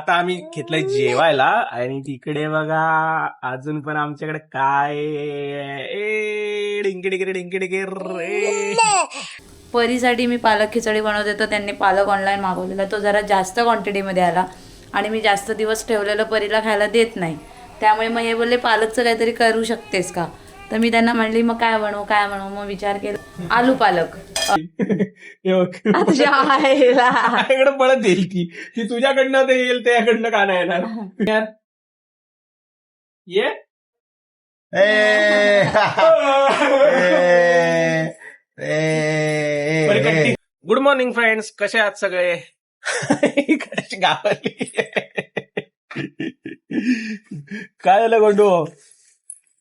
आता आम्ही घेतलंय जेवायला आणि तिकडे बघा अजून पण आमच्याकडे काय डिंकी डिंकी रे. परीसाठी मी पालक खिचडी बनवते तर त्यांनी पालक ऑनलाईन मागवलेला. तो जरा जास्त क्वांटिटीमध्ये आला आणि मी जास्त दिवस ठेवलेलं परीला खायला देत नाही. त्यामुळे मग हे बोलले पालकचं काहीतरी करू शकतेस का. तर मी त्यांना म्हणली मग काय बनवू. मग विचार केला आलू पालक. माझ्याकडे पळत येईल की तुझ्याकडनं ते येईल त्याकडनं का नाही येणार. ये गुड मॉर्निंग फ्रेंड्स, कसे आहात सगळे. कशी गावाली काय झालं गोंडू.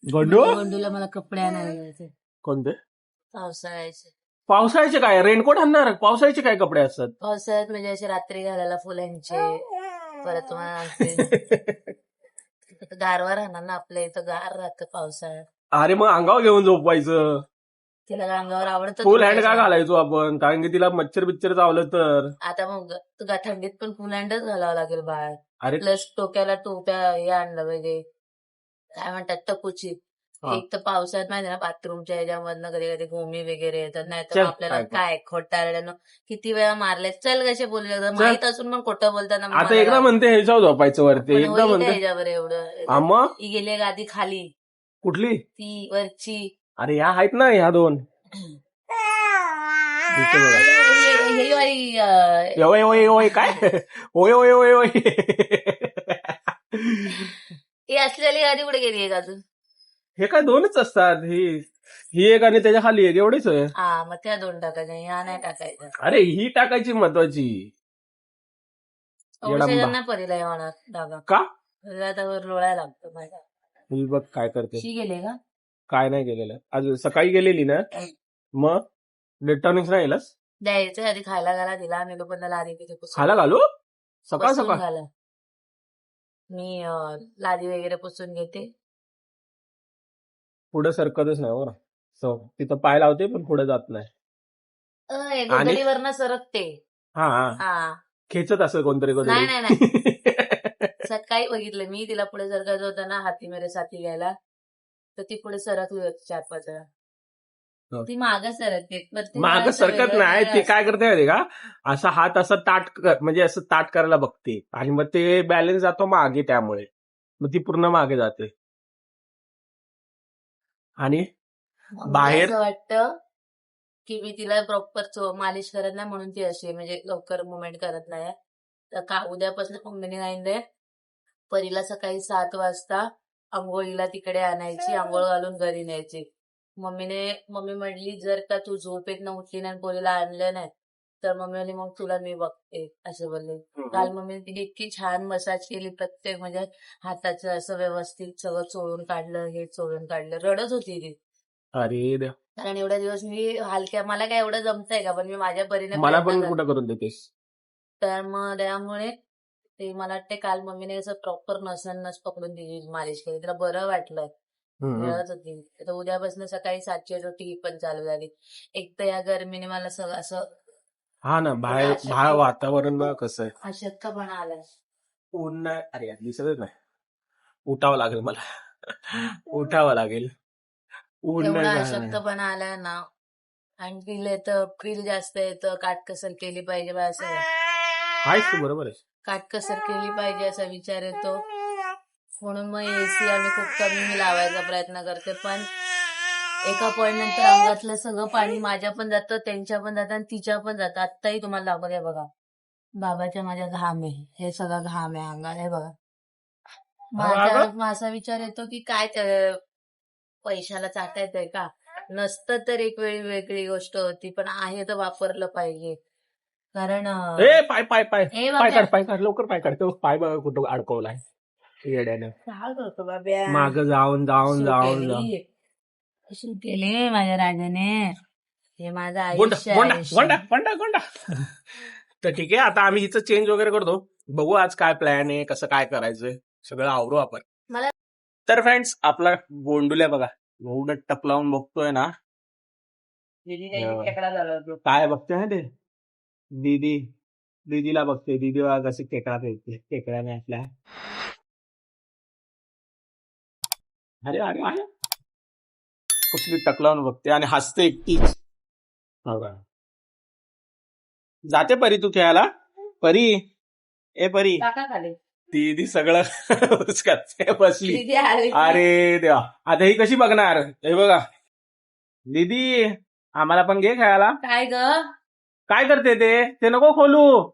गोंडूला मला कपडे आणायला जायचे. कोणते पावसाळ्याचे. पावसाळ्याचे काय रेनकोट आणणार. पावसाळ्याचे काय कपडे असतात. पावसाळ्यात म्हणजे असे रात्री घालायला फुलांचे. परत तुम्हाला गारवा राहणार ना आपल्या इथं गार राहतं पावसाळ्यात. अरे मग अंगावर घेऊन झोपवायचं. तिला अंगावर आवडतं. फुल हँड का घालायचो आपण, कारण की तिला मच्छर बिच्छर चावलं तर. आता मग तुला थंडीत पण फुल हँडच घालावं लागेल बाहेर. अरे प्लस टोक्याला टोप्या हे आणलं पाहिजे, काय म्हणतात टकुची. एक तर पावसाळ्यात माहिती ना बाथरूमच्या ह्याच्यामधनं कधी कधी घुमी वगैरे येतात. नाही तर आपल्याला काय खोटारड्यानं किती वेळा मारले. चल कसे बोलले माहित असून पण खोटं बोलताना. आता एकदा म्हणते ह्याच्यावर झोपायचं वरती, एकदा म्हणते ह्याच्यावर एवढं. ही गेली गादी खाली. कुठली ती वरची. अरे ह्या आहेत ना ह्या दोन. काय ओय ओय ओय ओय. ही असलेली गादी कुठे गेली आहे अजून. हे काय दोनच असतात. ही एक आणि त्याच्या खाली एक एवढीच आहे. हा मग त्या दोन टाकायच्या, ह्या नाही टाकायच्या. अरे ही टाकायची महत्वाची. औषधांना परीला येणार डागा का आता लोळायला लागतं माझ्या. ही बघ काय करते. शी गेले का काय नाही गेलेलं. आज सकाळी गेलेली ना मग इलेक्ट्रॉनिक्स नाही येलस द्यायचं आधी खायला घाला दिला आणि पण लादी खायला घालू सकाळ सकाळ घाला. मी लादी वगैरे पुसून घेते. पुढे सरकतच नाही बरं. तिथं पाय लावते पण पुढे जात नाही. गलीवरनं सरकते. हा खेचत असं कोणतरी नाही. सकाळी बघितलं मी तिला पुढे सरकायचं होतं ना हाती मेरे साथी घ्यायला, तर ती पुढे सरकली होती 4-5 वेळा. ती मागं सरकते. मागं सरकत नाही. ती काय करते माहिती का, असा हात असं ताट म्हणजे असं ताट करायला बघते आणि मग ते बॅलन्स जातो मागे, त्यामुळे मग ती पूर्ण मागे जाते. आणि बाहेर असं वाटतं की मी तिला प्रॉपर मालिश करत नाही म्हणून ती अशी म्हणजे लवकर मुवमेंट करत नाही. तर का उद्यापासून मम्मीने नाही परीला सकाळी 7 वाजता आंघोळीला तिकडे आणायची, आंघोळ घालून घरी न्यायची. मम्मी म्हणली जर का तू झोपेत न उठली नाही पोरीला आणलं नाही तर मम्मी म्हणली मग तुला मी बघते असं बोलले. काल मम्मीने तिने इतकी छान मसाज केली, प्रत्येक म्हणजे हाताचं असं व्यवस्थित सगळं चोळून काढलं, हे चोळून काढलं. रडत होती ती. अरे कारण एवढ्या दिवस मी हलक्या, मला काय एवढं जमतंय का, पण मी माझ्या परीने मला पण कुठं करून देतेस. तर मग त्यामुळे ते मला वाटते काल मम्मीने असं प्रॉपर नस पकडून तिची मालिश केली, तिला बरं वाटलं. मिळत होती. तर उद्यापासून सकाळी 7ची रोटी पण चालू झाली. एक तर या गरमीने मला सगळं असं हा ना बाहेर वातावरण बघ कसं आहे. अशक्तपणा आलाय. ऊन नाही. अरे दिसतच नाही. उठावं लागेल मला. उठावं लागेल. ऊन एवढा नाही. अशक्तपणा आलाय ना. आणि पिल येतं, पिल जास्त येतं. काटकसर केली पाहिजे असं आहेस तू बरोबर आहे. काटकसर केली पाहिजे असा विचार येतो. म्हणून मग एसी आम्ही खूप कमी लावायचा प्रयत्न करते. पण एका पॉइंट नंतर अंगातलं सगळं पाणी माझ्या पण जातं, त्यांच्या पण जातं आणि तिच्या पण जातं. आत्ताही तुम्हाला दाखवते बघा, बाबाच्या माझ्या घाम आहे, हे सगळं घाम आहे अंगात. हे बघा माझा असा विचार येतो की काय पैशाला चाटायचंय का. नसतं तर एक वेगळी गोष्ट होती, पण आहे तर वापरलं पाहिजे. कारण पाय पाय पाय पाय काढ लवकर. पाय काढतो. पाय बघ कुठं अडकवलाय येड्यानं. माग जाऊन केले माझ्या राजाने. हे माझं आयुष्य गोंडा. तर ठीक आहे, आता आम्ही हिचं चेंज वगैरे करतो. बघू आज काय प्लॅन आहे, कसं काय करायचंय, सगळं आवरू आपण. तर फ्रेंड्स आपला गोंडूल्या बघा एवढं टप लावून बघतोय ना. काय बघतोय ना ते दीदी. दीदीला बघते, दीदी बघा कशी खेकडा फेकते खेकड्याने आपल्या. अरे अरे अरे कसली टकलावून बघते आणि हसते एकटीच. हो का? जाते परी तू खेळायला? परी, ए परी, टाका खाली. दीदी सगळं उचकत बसली. दीदी आली. अरे देवा, आता ही कशी बघणार? हे बघा, दीदी आम्हाला पण घे खेळायला. काय ग? काय करते ते नको खोलू.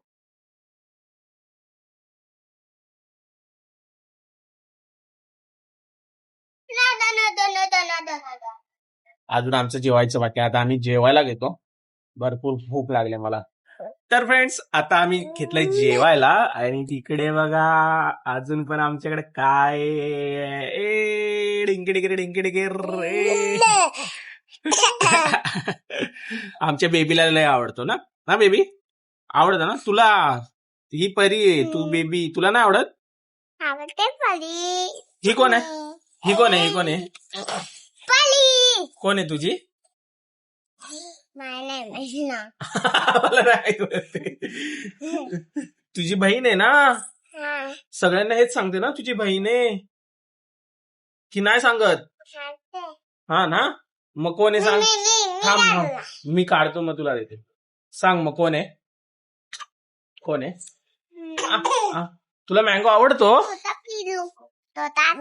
अजून आमचं जेवायचं बाकी आहे. आता आम्ही जेवायला घेतो, भरपूर भूक लागली मला. तर फ्रेंड्स आता आम्ही घेतलंय जेवायला आणि तिकडे बघा अजून पण आमच्याकडे काय डिंकी डिंकी आमच्या बेबीला लय आवडतो ना. हा बेबी आवडतं ना तुला? ही परी आहे, तू बेबी तुला नाही आवडत? आवडते परी. ही कोण आहे? ही कोण आहे? ही कोण आहे? परी. कोण आहे तुझी? मला नाही माहिती ना. मला नाही कळते. तुझी बहीण आहे ना? हा. सगळ्यांना हेच सांगते ना तुझी बहीण आहे की नाही सांगत? सांगते. हा ना, मग कोण आहे सांग. मी थांब काढला. थांब. मी काढतो मग तुला देते. सांग मग कोण आहे? कोण आहे? आ, तुला मँगो आवडतो? तोता पिलू. तोता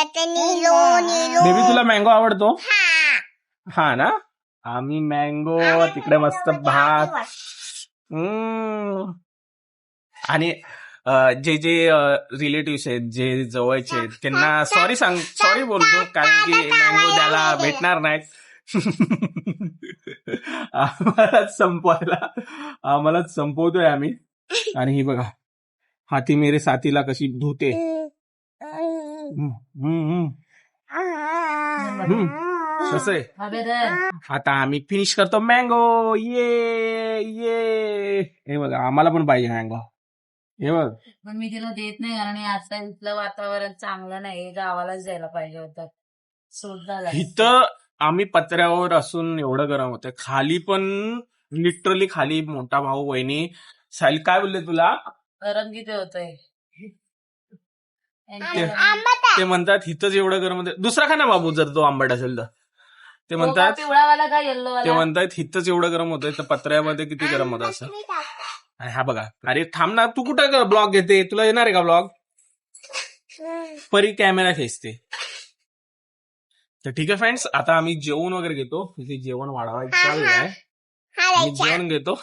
ते नीलो नीलो. बेबी तुला मँगो आवडतो? हा. हा ना. आम्ही मँगो तिकडे मस्त भात. आणि जे जे रिलेटिव्ह आहेत जे जवळचे आहेत त्यांना सॉरी बोलतो कारण की मँगो द्यायला भेटणार नाहीत. आम्हालाच संपवतोय आम्ही. आणि ही बघा हाती मेरे साथीला कशी धुते. कसं आहे? आता आम्ही फिनिश करतो मँगो. ये हे बघा आम्हाला पण पाहिजे मँगो. हे बघ पण मी तिला देत नाही कारण आता इथलं वातावरण चांगलं नाही, गावालाच द्यायला पाहिजे होतं. सूट झाला. इथं आम्ही पत्र्यावर असून एवढं गरम होतंय. खाली पण लिटरली खाली मोठा भाऊ वहिनी साहिल काय बोलले तुला? गरम किती होतंय. ते म्हणतात हिथंच एवढं गरम होतं. दुसरा खा ना बाबू जर तो आंबट असेल तर. ते म्हणतात पिवळावाला का येल्लो ते म्हणतात हिथंच एवढं गरम होतंय तर पत्र्यामध्ये किती गरम होतं असं. आणि हा बघा, अरे थांब ना, तू कुठं ब्लॉग घेते? तुला येणार आहे का ब्लॉग? परी कॅमेरा खेचते. तर ठीक आहे फ्रेंड्स, आता आम्ही जेवण वगैरे घेतो. तिथे जेवण वाढवायचं चालू आहे. मी जेवण घेतो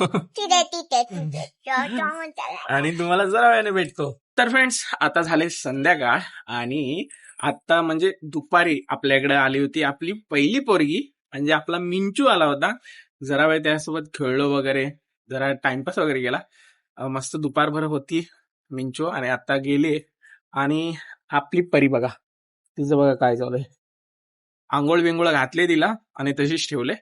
आणि तुम्हाला जरा वेळाने भेटतो. तर फ्रेंड्स आता झाले संध्याकाळ आणि आता म्हणजे दुपारी आपल्याकडे आली होती आपली पहिली पोरगी म्हणजे आपला मिंचू आला होता. जरा वेळ त्यासोबत खेळलो वगैरे, जरा टाइमपास वगैरे गेला. मस्त दुपारभर होती मिंचू आणि आता गेले. आणि आपली परी बघा, तिचं बघा काय चाललंय. आंघोळ बिंगोळ घातले तिला आणि तशीच ठेवले.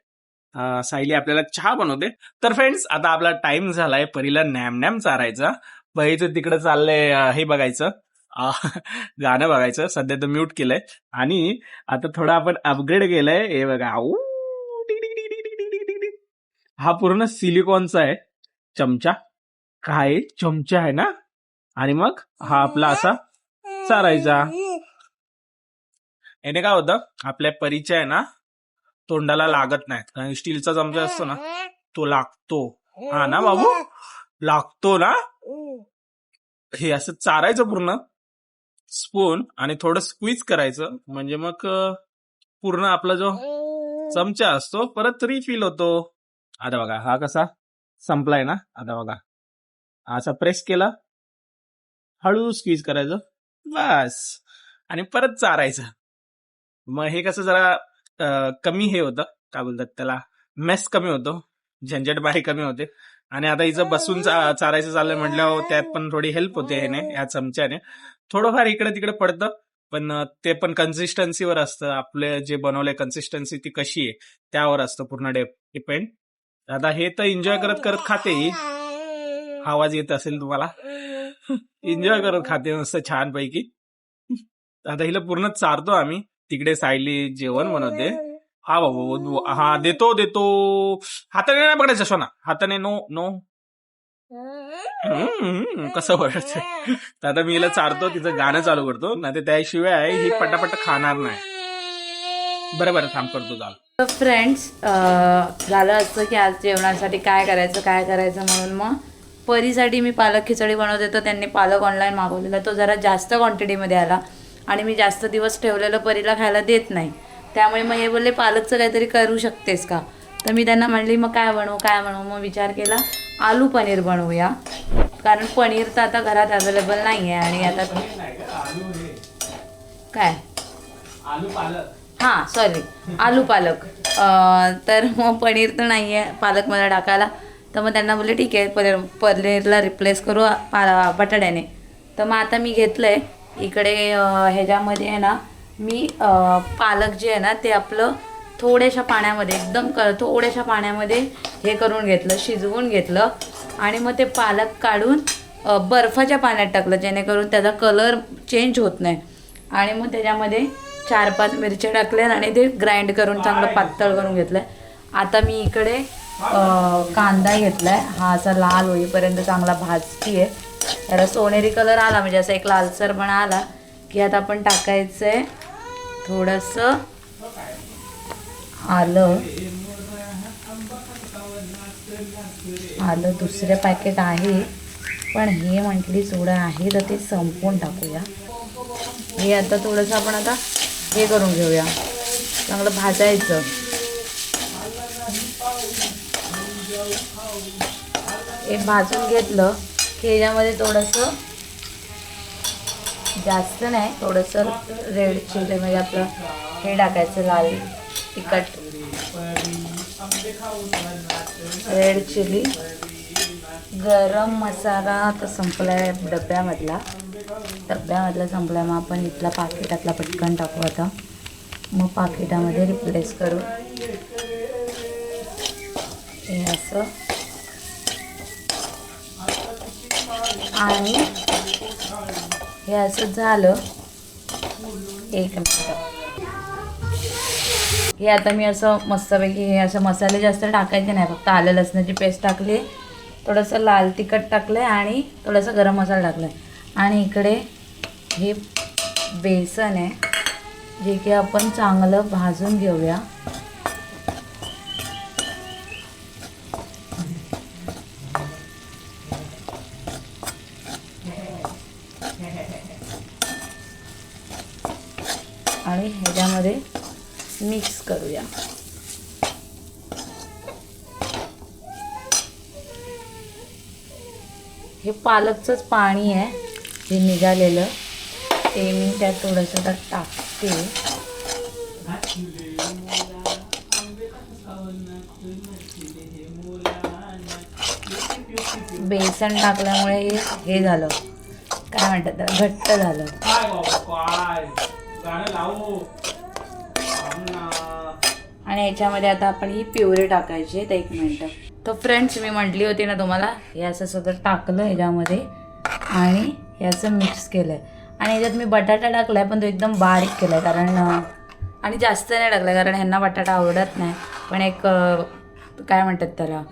सायली आपल्याला चहा बनवते. तर फ्रेंड्स आता आपला टाइम झालाय परीला नॅम चारायचा. परीचं तिकडं चाललंय हे बघायचं, गाणं बघायचं. सध्या तर म्यूट केलंय आणि आता थोडं आपण अपग्रेड केलंय. हे बघा, हा पूर्ण सिलिकॉनचा आहे चमचा. काय चमचा आहे ना. आणि मग हा आपला असा चारायचा. याने काय होतं आपल्या परीच्या आहे ना तोंडाला लागत नाहीत कारण स्टीलचा चमचा असतो ना तो लागतो. हा ना बाबू, लागतो ना. हे असं चारायचं पूर्ण स्पून आणि थोडं स्क्वीज करायचं म्हणजे मग पूर्ण आपला जो चमचा असतो परत रिफिल होतो. आता बघा हा कसा संपलाय ना. आता बघा असा प्रेस केला, हळू स्क्वीज करायचं बस आणि परत चारायचं. मग हे कसं जरा कमी हे होतं, काय बोलतात त्याला, मेस कमी होतो, झंझटबारी कमी होते. आणि आता हिचं बसून चारायचं चाललंय म्हटल्यावर त्यात पण थोडी हेल्प होते ह्याने, या चमच्याने. थोडंफार इकडे तिकडे पडतं पण ते पण कन्सिस्टन्सीवर असतं. आपले जे बनवलंय कन्सिस्टन्सी ती कशी आहे त्यावर असतं पूर्ण डिपेंड. आता हे तर एन्जॉय करत करत खाते ही. आवाज येत असेल तुम्हाला. एन्जॉय करत खाते मस्त छानपैकी. आता हिला पूर्ण चारतो आम्ही. तिकडे सायली जेवण बनवते. हा बाबू, हा देतो. हाताने नाही पकडायचं सोना, हाताने नो. कसं ओरडतंय. तर आता मी हिला चारतो, तिचं गाणं चालू करतो, नाही तर त्याशिवाय ही पटापट खाणार नाही. बरं थांब करतो चाल. तर फ्रेंड्स, झालं असतं की आज जेवणासाठी काय करायचं म्हणून मग परीसाठी मी पालक खिचडी बनवते. तर त्यांनी पालक ऑनलाईन मागवलेला, तो जरा जास्त क्वांटिटीमध्ये आला आणि मी जास्त दिवस ठेवलेलं परीला खायला देत नाही. त्यामुळे मग हे बोलले पालकचं काहीतरी करू शकतेस का. तर मी त्यांना म्हणली मग काय बनवू. मग विचार केला आलू पनीर बनवूया, कारण पनीर तर आता घरात अवेलेबल नाही आहे. आणि आता काय हां सॉरी आलू पालक, तर मग पनीर तर नाही आहे पालक मला टाकायला. तर मग त्यांना बोलले ठीक आहे पनीरला रिप्लेस करू बटाट्याने. तर मग आता मी घेतलं आहे इकडे ह्याच्यामध्ये आहे ना, मी पालक जे आहे ना ते आपलं थोड्याशा पाण्यामध्ये थोड्याशा पाण्यामध्ये हे करून घेतलं, शिजवून घेतलं. आणि मग ते पालक काढून बर्फाच्या पाण्यात टाकलं, जेणेकरून त्याचा कलर चेंज होत नाही. आणि मग त्याच्यामध्ये 4-5 मिरच्या टाकल्या आणि ते ग्राइंड करून चांगलं पातळ करून घेतलं. आता मी इकडे कांदा घेतला आहे, हा असा लाल होईपर्यंत चांगला भाजती आहे. त्याला सोनेरी कलर आला म्हणजे असं एक लालसरपणा आला की आता आपण टाकायचं आहे थोडंसं आलं. दुसरं पॅकेट आहे, पण हे म्हटली सोडा आहे तर ते संपवून टाकूया. हे आता थोडंसं आपण आता हे करून घेऊया, चांगलं भाजायचं. हे भाजून घेतलं की ह्याच्यामध्ये थोडंसं जास्त नाही, थोडंसं रेड चिली म्हणजे आपलं हे टाकायचं, लाल तिखट, रेड चिली, गरम मसाला तर संपला आहे डब्यामधला संपला. मग आपण इथला पाकिटातला पटकन टाकू आता. मग पाकिटामध्ये रिप्लेस करू हे असं. आणि हे असं झालं. एक मिनिट, हे आता मी असं मस्तपैकी हे असं मसाले जास्त टाकायचे नाही, फक्त आलं लसणाची पेस्ट टाकली, थोडंसं लाल तिखट टाकलं आणि थोडंसं गरम मसाला टाकला. आणि इकडे हे बेसन आहे जे की आपण चांगलं भाजून घेऊया. आणि ह्याच्यामध्ये मिक्स करूया. हे पालकचंच पाणी आहे जे निघालेलं, ते मी त्यात थोडंसं तर टाकते. बेसन टाकल्यामुळे हे झालं, काय म्हणतात त्याला, घट्ट झालं. आणि याच्यामध्ये आता आपण ही प्युरी टाकायची. तर 1 मिनिट. तर फ्रेंड्स, मी म्हटली होती ना तुम्हाला, हे असं सगळं टाकलं ह्याच्यामध्ये आणि हे असं मिक्स केलं आहे. आणि ह्याच्यात मी बटाटा टाकला आहे, पण तो एकदम बारीक केला आहे, कारण आणि जास्त नाही टाकला कारण ह्यांना बटाटा आवडत नाही. पण एक काय म्हणतात त्याला,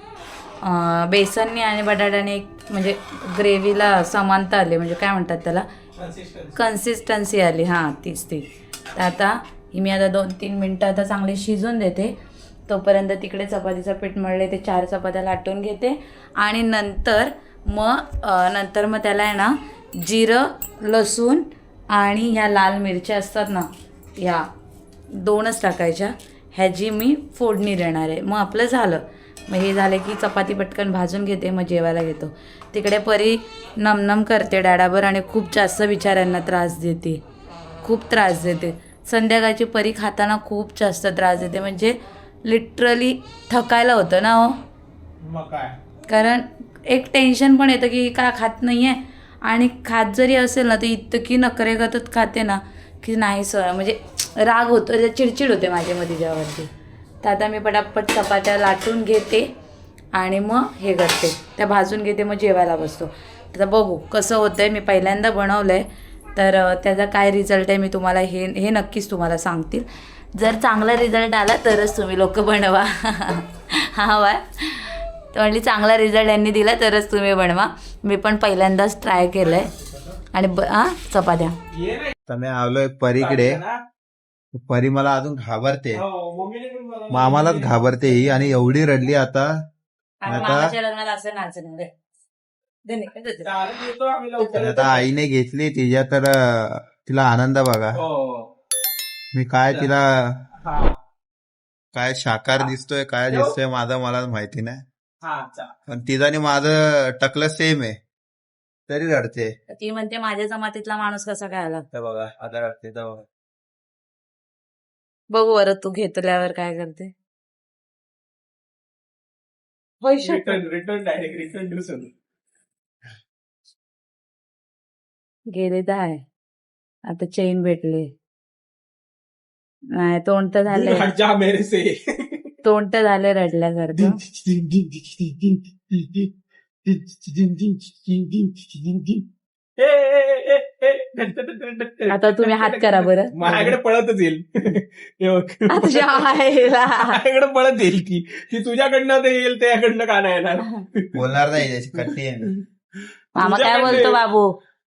बेसनने आणि बटाट्याने एक म्हणजे ग्रेव्हीला समानता आली, म्हणजे काय म्हणतात त्याला, कन्सिस्टन्सी आली. हां तीच. तर आता ही मी आता 2-3 मिनटं आता चांगले शिजून देते. तोपर्यंत तिकडे चपातीचं पीठ मळले, ते 4 चपात्या लाटून घेते. आणि नंतर मग त्याला आहे ना जिरं, लसूण आणि ह्या लाल मिरच्या असतात ना, ह्या 2च टाकायच्या. ह्याची मी फोडणी देणार आहे. मग आपलं झालं. मग हे झालं की चपाती पटकन भाजून घेते, मग जेवायला घेतो. तिकडे परी नमनम करते डॅडाभर आणि खूप जास्त बिचाऱ्यांना त्रास देते, खूप त्रास देते. संध्याकाळची परी खाताना खूप जास्त त्रास देते, म्हणजे लिटरली थकायला होतं ना हो. कारण एक टेन्शन पण येतं की का खात नाही आहे, आणि खात जरी असेल ना तर इतकी नखरेगतच खाते ना की नाही म्हणजे राग होतो, चिडचिड होते माझ्यामध्ये जेवावरती. तर आता मी पटापट चपात्या लाटून घेते आणि मग हे करते, त्या भाजून घेते, मग जेवायला बसतो. आता बघू कसं होतं आहे. मी पहिल्यांदा बनवलं आहे, तर त्याचा काय रिझल्ट आहे मी तुम्हाला हे नक्कीच तुम्हाला सांगतील. जर चांगला रिझल्ट आला तरच तुम्ही लोक बनवा. हा वा. तर म्हणली चांगला रिझल्ट यांनी दिला तरच तुम्ही बनवा. मी पण पहिल्यांदाच ट्राय केलंय. आणि चपात्या तर मी आलोय परीकडे. परी मला अजून घाबरते, मामालाच घाबरते ही, आणि एवढी रडली आता. मामाच्या लग्नात असं नाचणार आहे. आता आईने घेतली तिच्या, तर तिला आनंद बघा. मी काय तिला काय साकार दिसतोय काय दिसतोय माझा मला माहिती नाही, पण तिचा आणि माझं टकलं सेम आहे तरी रडते. ती म्हणते माझ्या जमातीतला माणूस कसा काय आला. तर बघा आता रडते तर बघा. बघू बरं तू घेतल्यावर काय करते. रिटर्न डायरेक्ट रिटर्न देऊ सर. गेले तर आहे आता चेन भेटले नाही. तोंड तर झाले, जा मेरे से. तोंड तर झाले रडल्यासारखं. आता तुम्ही हात करा बरं. माझ्याकडे पळतच येईल. हे बघ. तुझ्या आईला. माझ्याकडे पळत येईल की तुझ्याकडनं ते येईल त्याकडनं का नाही येणार. बोलणार नाही, त्याची कट्टी आहे. मामा काय बोलतो बाबू.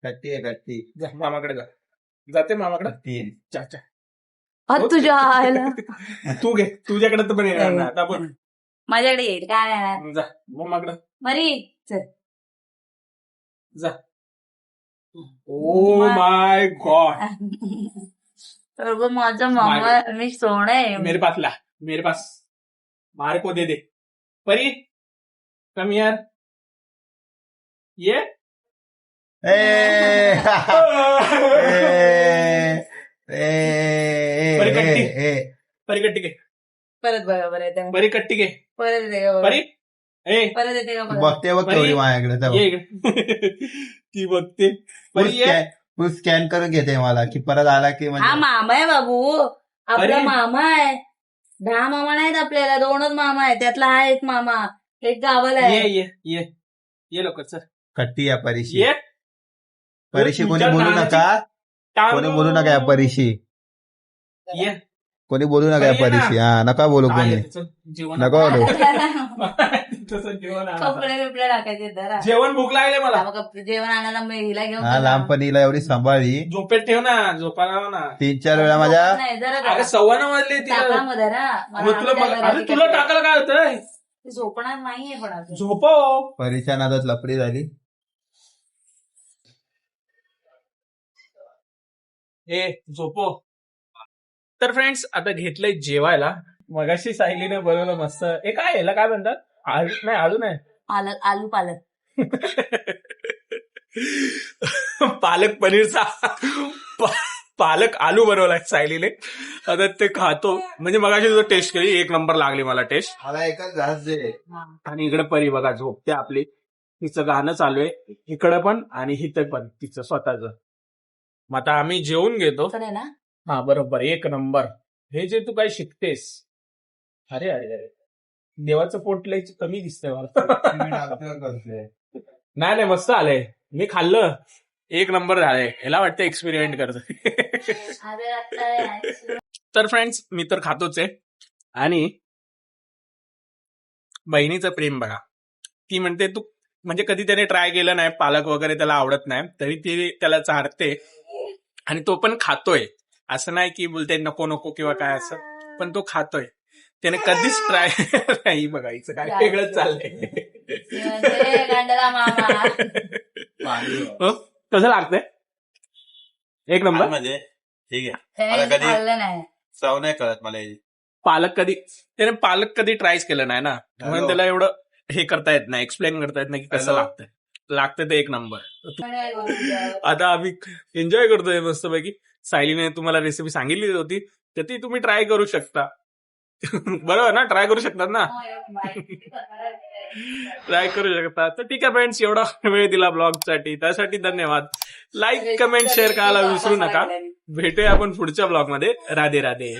कट्टी आहे कट्टी. जा मामाकडे जा. जाते मामाकडे. कट्टी आहे. चा तुझ्या आईला. तू घे, तुझ्याकडे तर पण येणार ना आता. पण माझ्याकडे येईल काय येणार. जा मामाकडे मरी चल जा. Oh my God. माझा मामा मी सोना आहे. मेरे पास ला, मेरे पास मारे को दे दे. परी कम यार. ये परी कट्टी घे. परत बघा बरं येते. परी कट्टी घे. परत येते का बघा. परी ए परत येते का बघा. बघते बघ तेवढी माझ्याकडे तर ये इकडे. ती बघते. परी ये. तू स्कॅन करून घेते मला की परत आला की हा म्हणजे. मामा आहे बाबू, आपला अरे. मामा आहे. 10 मामा नाहीत आपल्याला, 2च मामा आहे. त्यातला हा एक मामा, एक गावाला ये आहे. ये ये ये लवकर सर. कट्टी या परीशी. ये परीशी कोणी तुझ्या बोलू नानाची नका, टांग. कोणी बोलू नका या परीशी, ये कोणी बोलू नका या परी ये ना. परीशी. हा नका बोलू काय कोणी, आहे तिचं? जेवण नका बोलू. तसं जेवण आणा. कपडे बिपडे टाकायचे जरा. जेवण भूक लागले मला. जेवण आणायला मी हिला घेऊन हा लहानपणीला एवढी सांभाळली, झोपेत ठेव ना, झोपायला लाव ना. 3-4 वेळा माझ्या. नाही, जरा अगं 9:15 वाजले तिला. टाकामध्ये ना. मग अरे तुला टाकायला काय होतंय. झोपणार नाहीये पण अजून. झोपव. परीच्या नादात लपडी झाली. ए झोपव. तर फ्रेंड्स आता घेतलंय जेवायला. मगाशी सायलीने बनवलं मस्त. ए काय याला काय म्हणतात. आळू नाही. पालक, आलू पालक. पालक पनीरचा पालक आलू बनवलाय सायलीने. आता ते खातो. म्हणजे मगाशी जो टेस्ट केली 1 नंबर लागली मला टेस्ट. मला एकच घास दे. आणि इकडे परी बघा झोपते आपली. तिचं गाणं चालू आहे इकडं पण आणि इथं पण तिचं स्वतःच. मग आता आम्ही जेवून घेतो. ना. हा बरोबर 1 नंबर. हे जे तू काय शिकतेस. अरे अरे अरे देवाचं पोट लय कमी दिसतंय मला. नाही मस्त आलंय. मी खाल्लं 1 नंबर झालंय. ह्याला वाटतं एक्सपेरिमेंट करतोय. तर फ्रेंड्स मी तर खातोच आहे. आणि बहिणीचं प्रेम बघा. ती म्हणते तू म्हणजे कधी त्याने ट्राय केलं नाही, पालक वगैरे त्याला आवडत नाही, तरी ती त्याला चारते आणि तो पण खातोय. असं नाही की बोलते नको नको किंवा काय असं, पण तो खातोय. त्याने कधीच ट्राय नाही. बघायचं काय वेगळंच चाललंय. कसं लागतंय. 1 नंबर म्हणजे ठीक आहे. नाही. चव नाही कळत मला. पालक त्याने पालक कधी ट्रायच केलं नाही ना, म्हणून त्याला एवढं हे करता येत नाही, एक्सप्लेन करता येत नाही की कसं लागतंय. लागतंय ते 1 नंबर. आता आम्ही एन्जॉय करतोय मस्तपैकी. सायलीने तुम्हाला रेसिपी सांगितली होती तर ती तुम्ही ट्राय करू शकता. बरोबर ना, ट्राय करू शकतात ना. ट्राय करू शकता. तर ठीक आहे फ्रेंड्स, एवढा वेळ दिला ब्लॉगसाठी त्यासाठी धन्यवाद. लाईक कमेंट शेअर करायला विसरू नका. भेटूया आपण पुढच्या ब्लॉगमध्ये. राधे राधे.